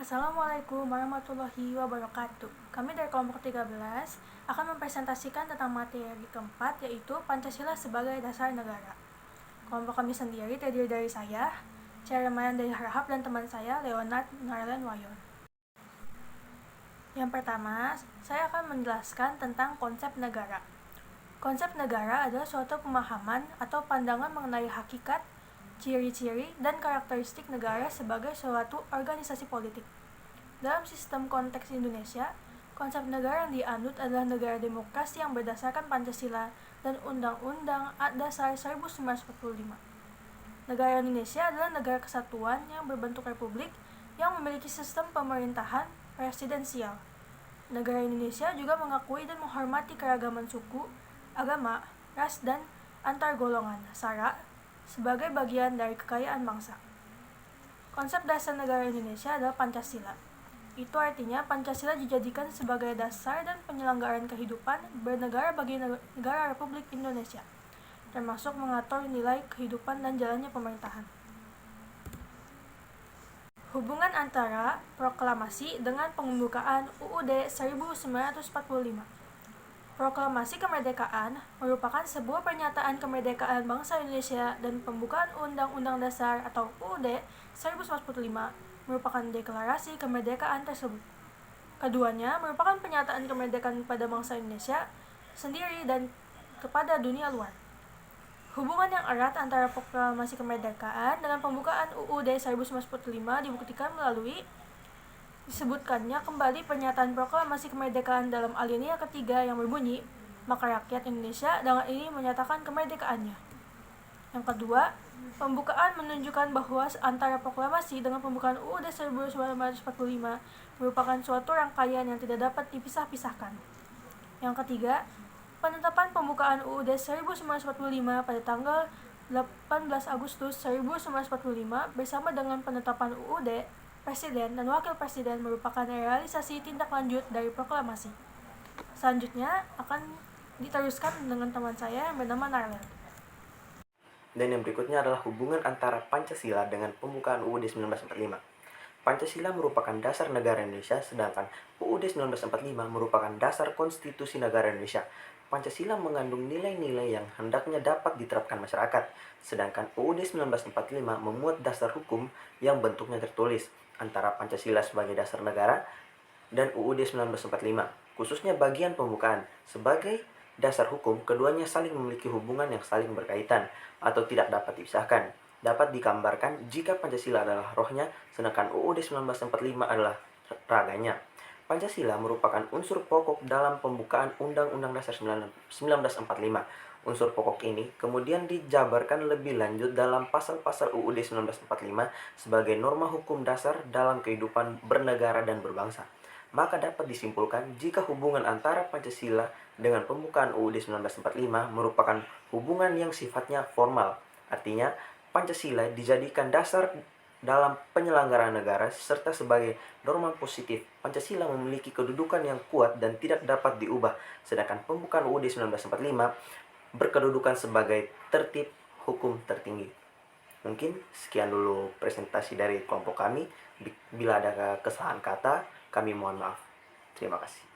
Assalamualaikum warahmatullahi wabarakatuh. Kami dari kelompok 13 akan mempresentasikan tentang materi keempat, yaitu Pancasila sebagai dasar negara. Kelompok kami sendiri terdiri dari saya, Chairman dari Harahap, dan teman saya, Leonard Narlen Wayon. Yang pertama, saya akan menjelaskan tentang konsep negara. Konsep negara adalah suatu pemahaman atau pandangan mengenai hakikat, ciri-ciri, dan karakteristik negara sebagai suatu organisasi politik. Dalam sistem konteks Indonesia, konsep negara yang dianut adalah negara demokrasi yang berdasarkan Pancasila dan Undang-Undang Dasar 1945. Negara Indonesia adalah negara kesatuan yang berbentuk republik yang memiliki sistem pemerintahan presidensial. Negara Indonesia juga mengakui dan menghormati keragaman suku, agama, ras, dan antar golongan, SARA, sebagai bagian dari kekayaan bangsa. Konsep dasar negara Indonesia adalah Pancasila. Itu artinya Pancasila dijadikan sebagai dasar dan penyelenggaraan kehidupan bernegara bagi negara Republik Indonesia, termasuk mengatur nilai kehidupan dan jalannya pemerintahan. Hubungan antara proklamasi dengan pembukaan UUD 1945. Proklamasi kemerdekaan merupakan sebuah pernyataan kemerdekaan bangsa Indonesia, dan pembukaan Undang-Undang Dasar atau UUD 1945 merupakan deklarasi kemerdekaan tersebut. Keduanya merupakan pernyataan kemerdekaan kepada bangsa Indonesia sendiri dan kepada dunia luar. Hubungan yang erat antara proklamasi kemerdekaan dengan pembukaan UUD 1945 dibuktikan melalui disebutkannya kembali pernyataan proklamasi kemerdekaan dalam alinea ketiga yang berbunyi, maka rakyat Indonesia dengan ini menyatakan kemerdekaannya. Yang kedua, pembukaan menunjukkan bahwa antara proklamasi dengan pembukaan UUD 1945 merupakan suatu rangkaian yang tidak dapat dipisah-pisahkan. Yang ketiga, penetapan pembukaan UUD 1945 pada tanggal 18 Agustus 1945 bersama dengan penetapan UUD Presiden dan Wakil Presiden merupakan realisasi tindak lanjut dari proklamasi. Selanjutnya akan diteruskan dengan teman saya yang bernama Narlen. Dan yang berikutnya adalah hubungan antara Pancasila dengan pembukaan UUD 1945. Pancasila merupakan dasar negara Indonesia, sedangkan UUD 1945 merupakan dasar konstitusi negara Indonesia. Pancasila mengandung nilai-nilai yang hendaknya dapat diterapkan masyarakat, sedangkan UUD 1945 memuat dasar hukum yang bentuknya tertulis. Antara Pancasila sebagai dasar negara dan UUD 1945, khususnya bagian pembukaan sebagai dasar hukum, keduanya saling memiliki hubungan yang saling berkaitan atau tidak dapat dipisahkan. Dapat digambarkan jika Pancasila adalah rohnya, sedangkan UUD 1945 adalah raganya. Pancasila merupakan unsur pokok dalam pembukaan Undang-Undang Dasar 1945. Unsur pokok ini kemudian dijabarkan lebih lanjut dalam pasal-pasal UUD 1945 sebagai norma hukum dasar dalam kehidupan bernegara dan berbangsa. Maka dapat disimpulkan jika hubungan antara Pancasila dengan pembukaan UUD 1945 merupakan hubungan yang sifatnya formal. Artinya, Pancasila dijadikan dasar dalam penyelenggaraan negara serta sebagai norma positif. Pancasila memiliki kedudukan yang kuat dan tidak dapat diubah, sedangkan pembukaan UUD 1945 berkedudukan sebagai tertib hukum tertinggi. Mungkin sekian dulu presentasi dari kelompok kami. Bila ada kesalahan kata, kami mohon maaf. Terima kasih.